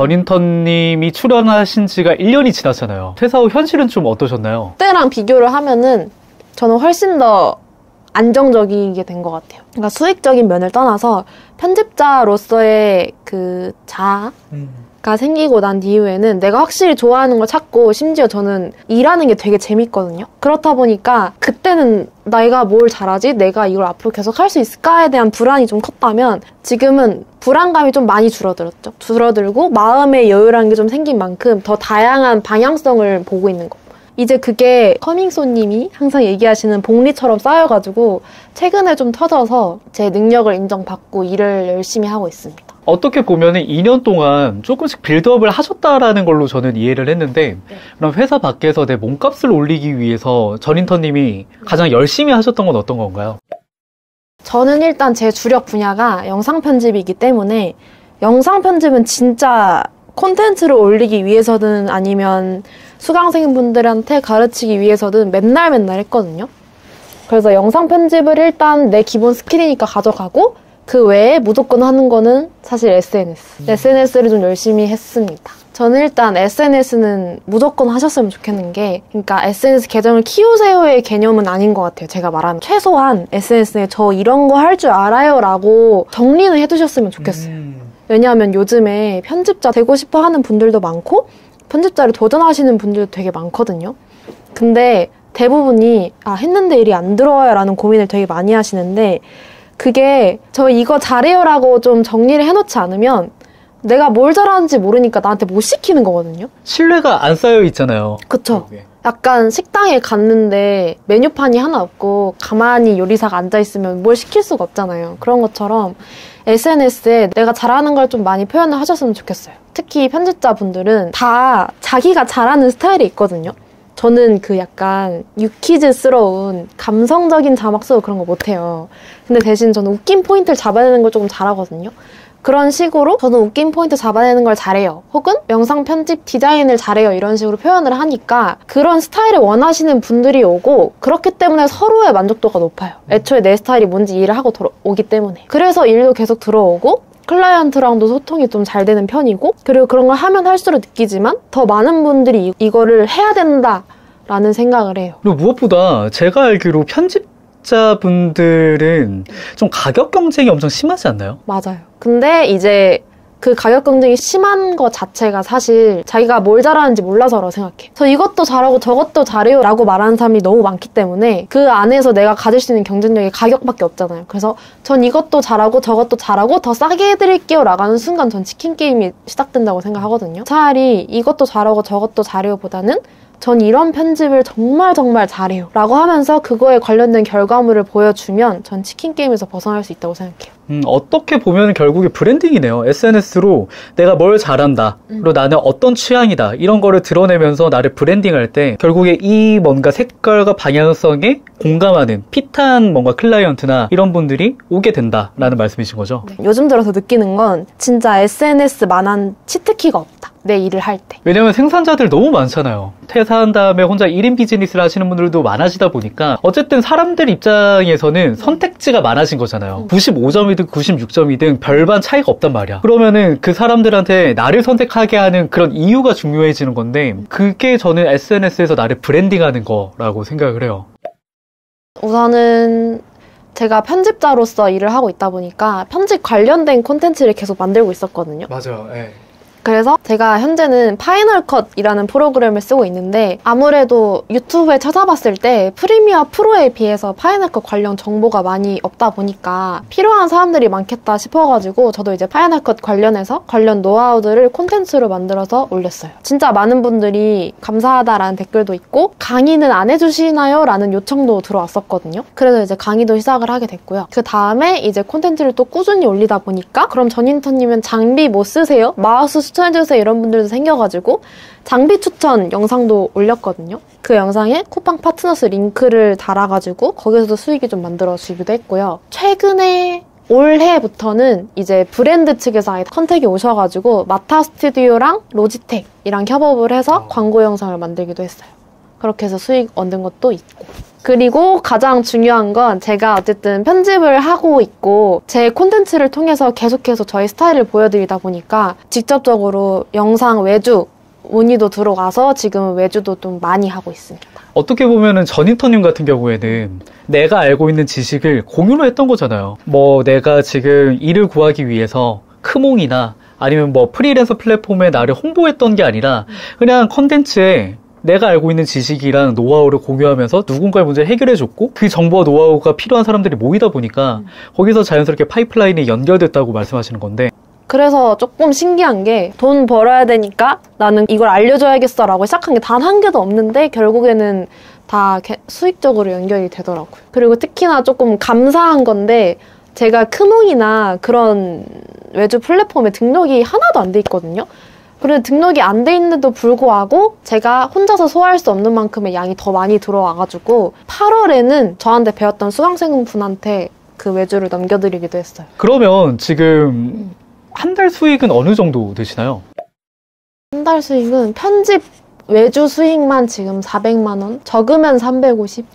전인턴님이 출연하신 지가 1년이 지났잖아요. 퇴사 후 현실은 좀 어떠셨나요? 그때랑 비교를 하면은 저는 훨씬 더 안정적이게 된 것 같아요. 그러니까 수익적인 면을 떠나서 편집자로서의 그 자아가 생기고 난 이후에는 내가 확실히 좋아하는 걸 찾고, 심지어 저는 일하는 게 되게 재밌거든요. 그렇다 보니까 그때는 내가 뭘 잘하지? 내가 이걸 앞으로 계속 할 수 있을까에 대한 불안이 좀 컸다면, 지금은 불안감이 좀 많이 줄어들었죠. 줄어들고 마음의 여유라는 게 좀 생긴 만큼 더 다양한 방향성을 보고 있는 거. 이제 그게 커밍소님이 항상 얘기하시는 복리처럼 쌓여가지고 최근에 좀 터져서 제 능력을 인정받고 일을 열심히 하고 있습니다. 어떻게 보면은 2년 동안 조금씩 빌드업을 하셨다라는 걸로 저는 이해를 했는데, 그럼 회사 밖에서 내 몸값을 올리기 위해서 전인턴님이 가장 열심히 하셨던 건 어떤 건가요? 저는 일단 제 주력 분야가 영상 편집이기 때문에, 영상 편집은 진짜 콘텐츠를 올리기 위해서든 아니면 수강생분들한테 가르치기 위해서든 맨날 했거든요. 그래서 영상 편집을 일단 내 기본 스킬이니까 가져가고, 그 외에 무조건 하는 거는 사실 SNS를 좀 열심히 했습니다. 저는 일단 SNS는 무조건 하셨으면 좋겠는 게, 그러니까 SNS 계정을 키우세요의 개념은 아닌 것 같아요. 제가 말하는 최소한 SNS에 저 이런 거 할 줄 알아요 라고 정리는 해두셨으면 좋겠어요. 왜냐하면 요즘에 편집자 되고 싶어 하는 분들도 많고 편집자를 도전하시는 분들도 되게 많거든요. 근데 대부분이 했는데 일이 안 들어와요 라는 고민을 되게 많이 하시는데, 그게 저 이거 잘해요 라고 좀 정리를 해놓지 않으면 내가 뭘 잘하는지 모르니까 나한테 못 시키는 거거든요. 신뢰가 안 쌓여 있잖아요. 그쵸. 약간 식당에 갔는데 메뉴판이 하나 없고 가만히 요리사가 앉아있으면 뭘 시킬 수가 없잖아요. 그런 것처럼 SNS에 내가 잘하는 걸 좀 많이 표현을 하셨으면 좋겠어요. 특히 편집자분들은 다 자기가 잘하는 스타일이 있거든요. 저는 그 약간 유키즈스러운 감성적인 자막 쓰고 그런 거 못해요. 근데 대신 저는 웃긴 포인트를 잡아내는 걸 조금 잘하거든요. 그런 식으로 저는 웃긴 포인트 잡아내는 걸 잘해요. 혹은 영상 편집 디자인을 잘해요. 이런 식으로 표현을 하니까 그런 스타일을 원하시는 분들이 오고, 그렇기 때문에 서로의 만족도가 높아요. 애초에 내 스타일이 뭔지 이해를 하고 오기 때문에. 그래서 일도 계속 들어오고 클라이언트랑도 소통이 좀 잘 되는 편이고, 그리고 그런 걸 하면 할수록 느끼지만 더 많은 분들이 이거를 해야 된다라는 생각을 해요. 그리고 무엇보다 제가 알기로 편집자분들은 좀 가격 경쟁이 엄청 심하지 않나요? 맞아요. 근데 이제 그 가격 경쟁이 심한 것 자체가 사실 자기가 뭘 잘하는지 몰라서라고 생각해. 저 이것도 잘하고 저것도 잘해요 라고 말하는 사람이 너무 많기 때문에 그 안에서 내가 가질 수 있는 경쟁력이 가격밖에 없잖아요. 그래서 전 이것도 잘하고 저것도 잘하고 더 싸게 해드릴게요 라고 하는 순간 전 치킨 게임이 시작된다고 생각하거든요. 차라리 이것도 잘하고 저것도 잘해요 보다는 전 이런 편집을 정말 잘해요 라고 하면서 그거에 관련된 결과물을 보여주면 전 치킨 게임에서 벗어날 수 있다고 생각해요. 어떻게 보면 결국에 브랜딩이네요. SNS로 내가 뭘 잘한다, 그리고 나는 어떤 취향이다, 이런 거를 드러내면서 나를 브랜딩할 때 결국에 이 뭔가 색깔과 방향성에 공감하는 핏한 뭔가 클라이언트나 이런 분들이 오게 된다라는 말씀이신 거죠? 네. 요즘 들어서 느끼는 건 진짜 SNS만한 치트키가 없다. 내 일을 할 때. 왜냐면 생산자들 너무 많잖아요. 퇴사한 다음에 혼자 1인 비즈니스를 하시는 분들도 많아지다 보니까 어쨌든 사람들 입장에서는 선택지가 많아진 거잖아요. 95점이든 96점이든 별반 차이가 없단 말이야. 그러면은 그 사람들한테 나를 선택하게 하는 그런 이유가 중요해지는 건데, 그게 저는 SNS에서 나를 브랜딩하는 거라고 생각을 해요. 우선은 제가 편집자로서 일을 하고 있다 보니까 편집 관련된 콘텐츠를 계속 만들고 있었거든요. 맞아요. 네. 그래서 제가 현재는 파이널 컷이라는 프로그램을 쓰고 있는데, 아무래도 유튜브에 찾아봤을 때 프리미어 프로에 비해서 파이널 컷 관련 정보가 많이 없다 보니까 필요한 사람들이 많겠다 싶어가지고 저도 이제 파이널 컷 관련해서 관련 노하우들을 콘텐츠로 만들어서 올렸어요. 진짜 많은 분들이 감사하다라는 댓글도 있고 강의는 안 해주시나요? 라는 요청도 들어왔었거든요. 그래서 이제 강의도 시작을 하게 됐고요. 그 다음에 이제 콘텐츠를 또 꾸준히 올리다 보니까 그럼 전인턴님은 장비 뭐 쓰세요? 마우스 추천해주세요 이런 분들도 생겨가지고 장비 추천 영상도 올렸거든요. 그 영상에 쿠팡 파트너스 링크를 달아가지고 거기서도 수익이 좀 만들어지기도 했고요. 최근에 올해부터는 이제 브랜드 측에서 아예 컨택이 오셔가지고 마타 스튜디오랑 로지텍이랑 협업을 해서 광고 영상을 만들기도 했어요. 그렇게 해서 수익 얻는 것도 있고. 그리고 가장 중요한 건 제가 어쨌든 편집을 하고 있고 제 콘텐츠를 통해서 계속해서 저희 스타일을 보여드리다 보니까 직접적으로 영상 외주 문의도 들어가서 지금 외주도 좀 많이 하고 있습니다. 어떻게 보면은 전인턴님 같은 경우에는 내가 알고 있는 지식을 공유를 했던 거잖아요. 뭐 내가 지금 일을 구하기 위해서 크몽이나 아니면 뭐 프리랜서 플랫폼에 나를 홍보했던 게 아니라 그냥 컨텐츠에 내가 알고 있는 지식이랑 노하우를 공유하면서 누군가의 문제를 해결해줬고 그 정보와 노하우가 필요한 사람들이 모이다 보니까 거기서 자연스럽게 파이프라인이 연결됐다고 말씀하시는 건데 그래서 조금 신기한 게 돈 벌어야 되니까 나는 이걸 알려줘야겠어 라고 시작한 게 단 한 개도 없는데 결국에는 다 수익적으로 연결이 되더라고요. 그리고 특히나 조금 감사한 건데 제가 크몽이나 그런 외주 플랫폼에 등록이 하나도 안 돼 있거든요. 그런데 등록이 안 돼 있는데도 불구하고 제가 혼자서 소화할 수 없는 만큼의 양이 더 많이 들어와가지고 8월에는 저한테 배웠던 수강생분한테 그 외주를 넘겨드리기도 했어요. 그러면 지금 한 달 수익은 어느 정도 되시나요? 한 달 수익은 편집 외주 수익만 지금 400만 원, 적으면 350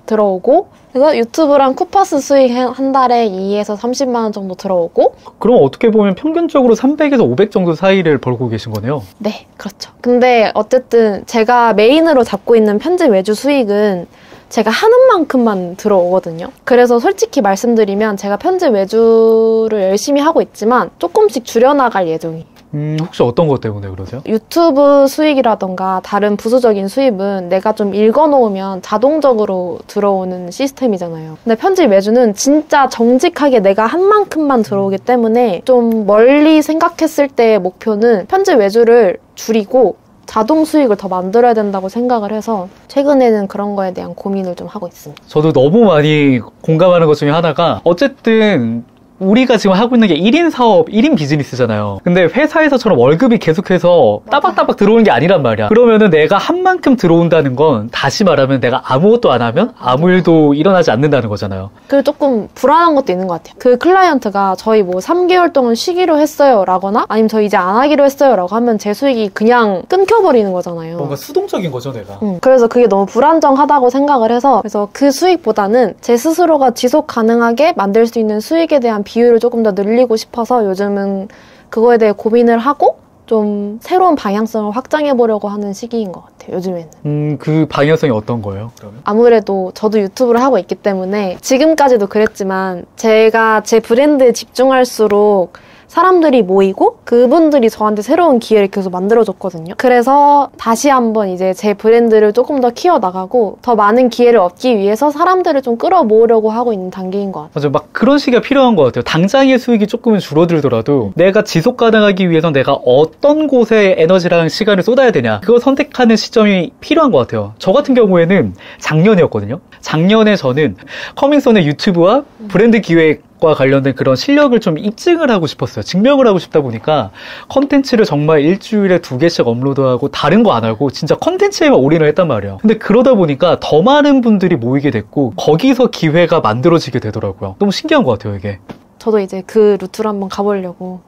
들어오고 그래서 유튜브랑 쿠파스 수익 한 달에 2에서 30만 원 정도 들어오고 그럼 어떻게 보면 평균적으로 300에서 500 정도 사이를 벌고 계신 거네요? 네, 그렇죠. 근데 어쨌든 제가 메인으로 잡고 있는 편집 외주 수익은 제가 하는 만큼만 들어오거든요. 그래서 솔직히 말씀드리면 제가 편집 외주를 열심히 하고 있지만 조금씩 줄여나갈 예정이에요. 혹시 어떤 것 때문에 그러세요? 유튜브 수익이라던가 다른 부수적인 수입은 내가 좀 읽어놓으면 자동적으로 들어오는 시스템이잖아요. 근데 편집 외주는 진짜 정직하게 내가 한 만큼만 들어오기 때문에 좀 멀리 생각했을 때의 목표는 편집 외주를 줄이고 자동 수익을 더 만들어야 된다고 생각을 해서 최근에는 그런 거에 대한 고민을 좀 하고 있습니다. 저도 너무 많이 공감하는 것 중에 하나가 어쨌든 우리가 지금 하고 있는 게 1인 사업, 1인 비즈니스잖아요. 근데 회사에서처럼 월급이 계속해서 따박따박 들어오는 게 아니란 말이야. 그러면은 내가 한 만큼 들어온다는 건 다시 말하면 내가 아무것도 안 하면 아무 일도 일어나지 않는다는 거잖아요. 그리고 조금 불안한 것도 있는 것 같아요. 그 클라이언트가 저희 뭐 3개월 동안 쉬기로 했어요 라거나 아니면 저 이제 안 하기로 했어요 라고 하면 제 수익이 그냥 끊겨버리는 거잖아요. 뭔가 수동적인 거죠, 내가. 그래서 그게 너무 불안정하다고 생각을 해서 그래서 그 수익보다는 제 스스로가 지속 가능하게 만들 수 있는 수익에 대한 비율을 조금 더 늘리고 싶어서 요즘은 그거에 대해 고민을 하고 좀 새로운 방향성을 확장해 보려고 하는 시기인 것 같아요, 요즘에는. 그 방향성이 어떤 거예요, 그러면? 아무래도 저도 유튜브를 하고 있기 때문에 지금까지도 그랬지만 제가 제 브랜드에 집중할수록 사람들이 모이고 그분들이 저한테 새로운 기회를 계속 만들어줬거든요. 그래서 다시 한번 이제 제 브랜드를 조금 더 키워나가고 더 많은 기회를 얻기 위해서 사람들을 좀 끌어모으려고 하고 있는 단계인 것 같아요. 맞아요. 막 그런 시기가 필요한 것 같아요. 당장의 수익이 조금은 줄어들더라도 내가 지속 가능하기 위해서 내가 어떤 곳에 에너지랑 시간을 쏟아야 되냐 그걸 선택하는 시점이 필요한 것 같아요. 저 같은 경우에는 작년이었거든요. 작년에 저는 커밍썬의 유튜브와 브랜드 기획과 관련된 그런 실력을 좀 입증을 하고 싶었어요. 증명을 하고 싶다 보니까 컨텐츠를 정말 일주일에 2개씩 업로드하고 다른 거 안 하고 진짜 컨텐츠에만 올인을 했단 말이에요. 근데 그러다 보니까 더 많은 분들이 모이게 됐고 거기서 기회가 만들어지게 되더라고요. 너무 신기한 것 같아요, 이게. 저도 이제 그 루트로 한번 가보려고.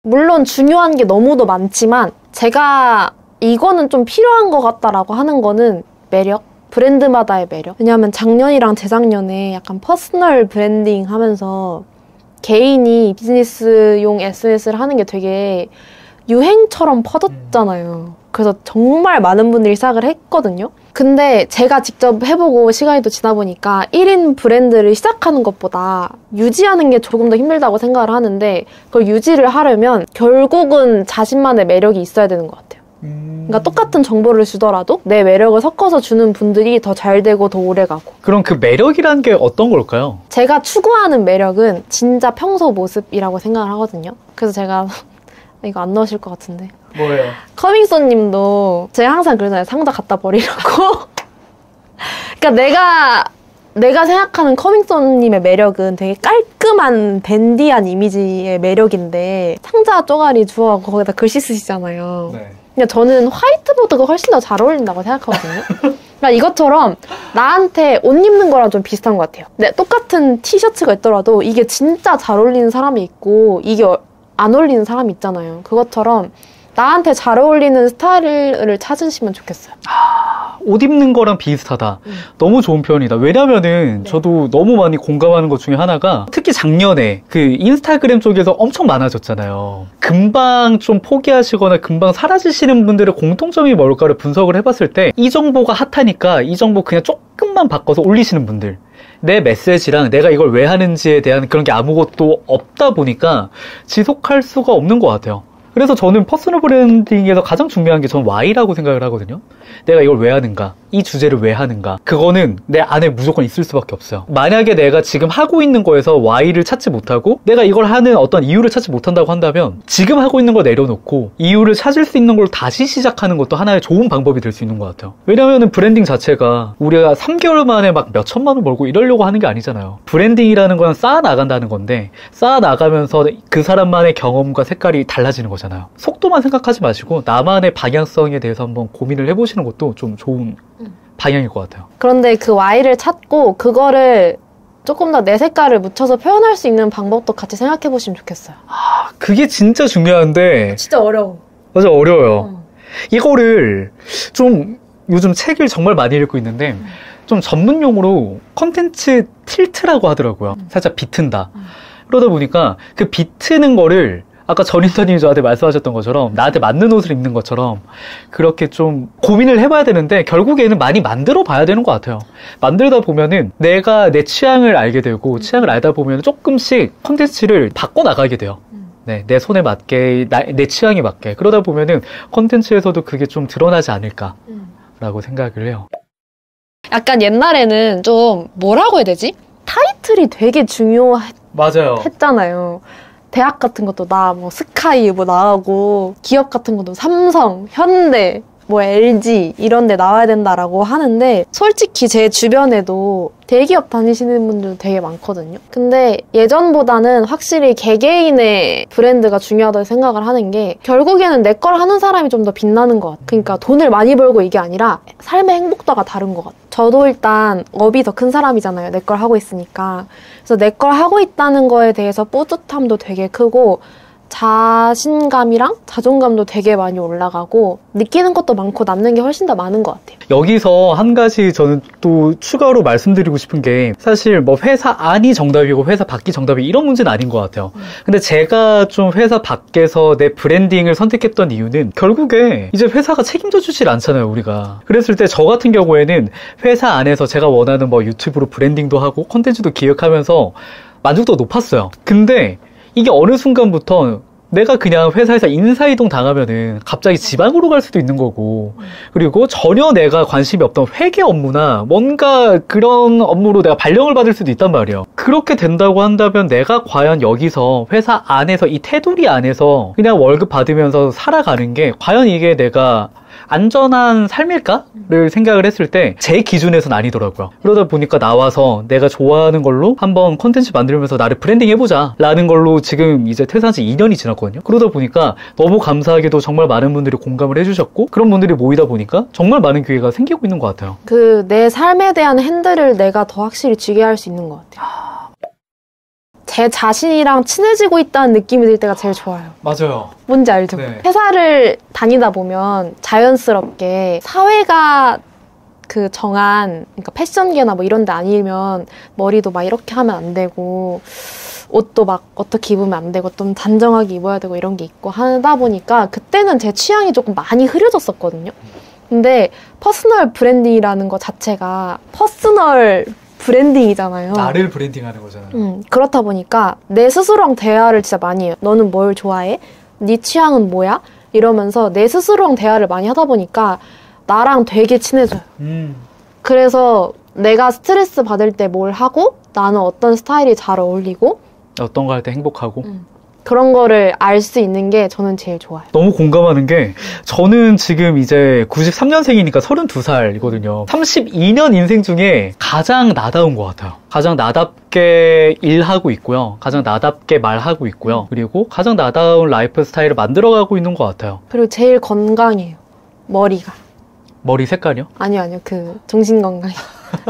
물론 중요한 게 너무도 많지만 제가 이거는 좀 필요한 것 같다라고 하는 거는 매력? 브랜드마다의 매력? 왜냐하면 작년이랑 재작년에 약간 퍼스널 브랜딩 하면서 개인이 비즈니스용 SNS를 하는 게 되게 유행처럼 퍼졌잖아요. 그래서 정말 많은 분들이 시작을 했거든요. 근데 제가 직접 해보고 시간이 또 지나 보니까 1인 브랜드를 시작하는 것보다 유지하는 게 조금 더 힘들다고 생각을 하는데 그걸 유지를 하려면 결국은 자신만의 매력이 있어야 되는 것 같아요. 그러니까 똑같은 정보를 주더라도 내 매력을 섞어서 주는 분들이 더 잘 되고 더 오래 가고. 그럼 그 매력이라는 게 어떤 걸까요? 제가 추구하는 매력은 진짜 평소 모습이라고 생각을 하거든요. 그래서 제가 이거 안 넣으실 것 같은데. 뭐예요? 커밍썬 님도 제가 항상 그러잖아요. 상자 갖다 버리라고. 그러니까 내가 생각하는 커밍썬 님의 매력은 되게 깔끔한 댄디한 이미지의 매력인데 상자 쪼가리 주워갖고 거기다 글씨 쓰시잖아요. 네. 그냥 저는 화이트보드가 훨씬 더 잘 어울린다고 생각하거든요. 그러니까 이것처럼 나한테 옷 입는 거랑 좀 비슷한 것 같아요. 네, 똑같은 티셔츠가 있더라도 이게 진짜 잘 어울리는 사람이 있고 이게 안 어울리는 사람이 있잖아요. 그것처럼 나한테 잘 어울리는 스타일을 찾으시면 좋겠어요. 옷 입는 거랑 비슷하다. 너무 좋은 표현이다. 왜냐면은 저도 너무 많이 공감하는 것 중에 하나가 특히 작년에 그 인스타그램 쪽에서 엄청 많아졌잖아요. 금방 좀 포기하시거나 금방 사라지시는 분들의 공통점이 뭘까를 분석을 해봤을 때 이 정보가 핫하니까 이 정보 그냥 조금만 바꿔서 올리시는 분들, 내 메시지랑 내가 이걸 왜 하는지에 대한 그런 게 아무것도 없다 보니까 지속할 수가 없는 것 같아요. 그래서 저는 퍼스널 브랜딩에서 가장 중요한 게 저는 Y라고 생각을 하거든요. 내가 이걸 왜 하는가? 이 주제를 왜 하는가? 그거는 내 안에 무조건 있을 수밖에 없어요. 만약에 내가 지금 하고 있는 거에서 Y를 찾지 못하고 내가 이걸 하는 어떤 이유를 찾지 못한다고 한다면 지금 하고 있는 거 내려놓고 이유를 찾을 수 있는 걸 다시 시작하는 것도 하나의 좋은 방법이 될 수 있는 것 같아요. 왜냐면은 브랜딩 자체가 우리가 3개월 만에 막 몇 천만 원 벌고 이러려고 하는 게 아니잖아요. 브랜딩이라는 건 쌓아나간다는 건데 쌓아나가면서 그 사람만의 경험과 색깔이 달라지는 거잖아요. 속도만 생각하지 마시고 나만의 방향성에 대해서 한번 고민을 해보시는 것도 좀 좋은 방향일 것 같아요. 그런데 그 Y를 찾고 그거를 조금 더 내 색깔을 묻혀서 표현할 수 있는 방법도 같이 생각해 보시면 좋겠어요. 그게 진짜 중요한데 진짜 어려워. 맞아, 어려워요. 이거를 좀 요즘 책을 정말 많이 읽고 있는데 좀 전문 용어로 컨텐츠 틸트라고 하더라고요. 살짝 비튼다. 그러다 보니까 그 비트는 거를 아까 전인턴님이 저한테 말씀하셨던 것처럼 나한테 맞는 옷을 입는 것처럼 그렇게 좀 고민을 해봐야 되는데 결국에는 많이 만들어 봐야 되는 것 같아요. 만들다 보면은 내가 내 취향을 알게 되고 취향을 알다 보면 조금씩 콘텐츠를 바꿔나가게 돼요. 네, 내 손에 맞게, 내 취향에 맞게. 그러다 보면은 콘텐츠에서도 그게 좀 드러나지 않을까라고 생각을 해요. 약간 옛날에는 좀 뭐라고 해야 되지? 타이틀이 되게 중요했잖아요. 대학 같은 것도 뭐 스카이 뭐 나가고 기업 같은 것도 삼성, 현대, 뭐 LG 이런 데 나와야 된다라고 하는데 솔직히 제 주변에도 대기업 다니시는 분들도 되게 많거든요. 근데 예전보다는 확실히 개개인의 브랜드가 중요하다고 생각을 하는 게 결국에는 내 걸 하는 사람이 좀 더 빛나는 것 같아요. 그러니까 돈을 많이 벌고 이게 아니라 삶의 행복도가 다른 것 같아요. 저도 일단 업이 더 큰 사람이잖아요. 내 걸 하고 있으니까. 그래서 내 걸 하고 있다는 거에 대해서 뿌듯함도 되게 크고 자신감이랑 자존감도 되게 많이 올라가고 느끼는 것도 많고 남는 게 훨씬 더 많은 것 같아요. 여기서 한 가지 저는 또 추가로 말씀드리고 싶은 게 사실 뭐 회사 안이 정답이고 회사 밖이 정답이 이런 문제는 아닌 것 같아요. 근데 제가 좀 회사 밖에서 내 브랜딩을 선택했던 이유는 결국에 이제 회사가 책임져 주질 않잖아요, 우리가. 그랬을 때 저 같은 경우에는 회사 안에서 제가 원하는 뭐 유튜브로 브랜딩도 하고 콘텐츠도 기획하면서 만족도가 높았어요. 근데 이게 어느 순간부터 내가 그냥 회사에서 인사이동 당하면은 갑자기 지방으로 갈 수도 있는 거고, 그리고 전혀 내가 관심이 없던 회계 업무나 뭔가 그런 업무로 내가 발령을 받을 수도 있단 말이에요. 그렇게 된다고 한다면 내가 과연 여기서 회사 안에서 이 테두리 안에서 그냥 월급 받으면서 살아가는 게 과연 이게 내가 안전한 삶일까를 생각을 했을 때 제 기준에서는 아니더라고요. 그러다 보니까 나와서 내가 좋아하는 걸로 한번 콘텐츠 만들면서 나를 브랜딩 해보자 라는 걸로 지금 이제 퇴사한 지 2년이 지났거든요. 그러다 보니까 너무 감사하게도 정말 많은 분들이 공감을 해주셨고 그런 분들이 모이다 보니까 정말 많은 기회가 생기고 있는 것 같아요. 내 삶에 대한 핸들을 내가 더 확실히 쥐게 할 수 있는 것 같아요. 제 자신이랑 친해지고 있다는 느낌이 들 때가 제일 좋아요. 맞아요. 뭔지 알죠? 네. 회사를 다니다 보면 자연스럽게 사회가 그 정한, 그러니까 패션계나 뭐 이런 데 아니면 머리도 막 이렇게 하면 안 되고 옷도 막 어떻게 입으면 안 되고 좀 단정하게 입어야 되고 이런 게 있고 하다 보니까 그때는 제 취향이 조금 많이 흐려졌었거든요. 근데 퍼스널 브랜딩이라는 거 자체가 퍼스널 브랜딩이잖아요. 나를 브랜딩하는 거잖아요. 그렇다 보니까 내 스스로랑 대화를 진짜 많이 해요. 너는 뭘 좋아해? 네 취향은 뭐야? 이러면서 내 스스로랑 대화를 많이 하다 보니까 나랑 되게 친해져요. 그래서 내가 스트레스 받을 때 뭘 하고 나는 어떤 스타일이 잘 어울리고 어떤 거 할 때 행복하고 그런 거를 알 수 있는 게 저는 제일 좋아요. 너무 공감하는 게 저는 지금 이제 93년생이니까 32살이거든요. 32년 인생 중에 가장 나다운 것 같아요. 가장 나답게 일하고 있고요. 가장 나답게 말하고 있고요. 그리고 가장 나다운 라이프 스타일을 만들어가고 있는 것 같아요. 그리고 제일 건강해요. 머리가. 머리 색깔이요? 아니요. 정신 건강이.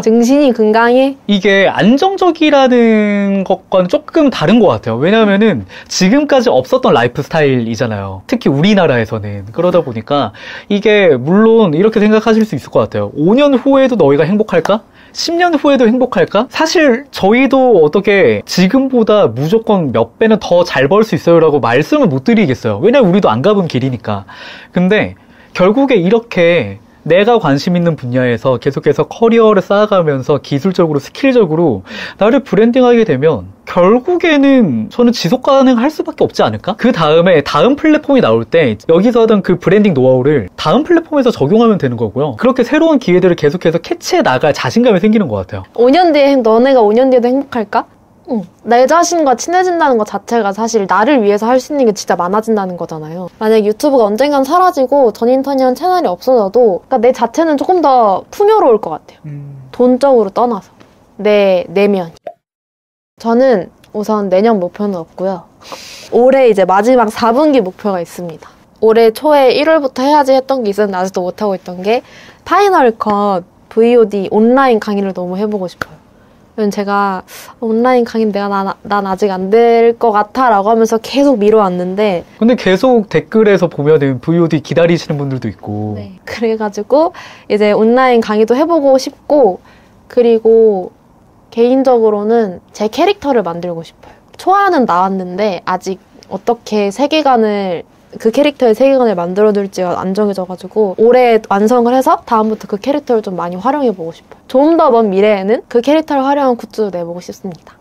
정신이 건강해. 이게 안정적이라는 것과는 조금 다른 것 같아요. 왜냐하면은 지금까지 없었던 라이프 스타일이잖아요. 특히 우리나라에서는. 그러다 보니까 이게 물론 이렇게 생각하실 수 있을 것 같아요. 5년 후에도 너희가 행복할까? 10년 후에도 행복할까? 사실 저희도 어떻게 지금보다 무조건 몇 배는 더 잘 벌 수 있어요 라고 말씀을 못 드리겠어요. 왜냐면 우리도 안 가본 길이니까. 근데 결국에 이렇게 내가 관심 있는 분야에서 계속해서 커리어를 쌓아가면서 기술적으로, 스킬적으로 나를 브랜딩하게 되면 결국에는 저는 지속 가능할 수밖에 없지 않을까? 그 다음에 다음 플랫폼이 나올 때 여기서 하던 그 브랜딩 노하우를 다음 플랫폼에서 적용하면 되는 거고요. 그렇게 새로운 기회들을 계속해서 캐치해 나갈 자신감이 생기는 것 같아요. 5년 뒤에 너네가 5년 뒤에도 행복할까? 응. 내 자신과 친해진다는 것 자체가 사실 나를 위해서 할 수 있는 게 진짜 많아진다는 거잖아요. 만약 유튜브가 언젠간 사라지고 전인턴이라는 채널이 없어져도 그러니까 내 자체는 조금 더 풍요로울 것 같아요. 돈적으로 떠나서. 내 내면. 저는 우선 내년 목표는 없고요. 올해 이제 마지막 4분기 목표가 있습니다. 올해 초에 1월부터 해야지 했던 게 있었는데 아직도 못하고 있던 게 파이널 컷 VOD 온라인 강의를 너무 해보고 싶어요. 제가 온라인 강의 난 아직 안 될 것 같아 라고 하면서 계속 미뤄왔는데 근데 계속 댓글에서 보면은 VOD 기다리시는 분들도 있고 네. 그래가지고 이제 온라인 강의도 해보고 싶고 그리고 개인적으로는 제 캐릭터를 만들고 싶어요. 초안은 나왔는데 아직 어떻게 그 캐릭터의 세계관을 만들어둘지가 안 정해져가지고 올해 완성을 해서 다음부터 그 캐릭터를 좀 많이 활용해보고 싶어요. 좀 더 먼 미래에는 그 캐릭터를 활용한 굿즈도 내보고 싶습니다.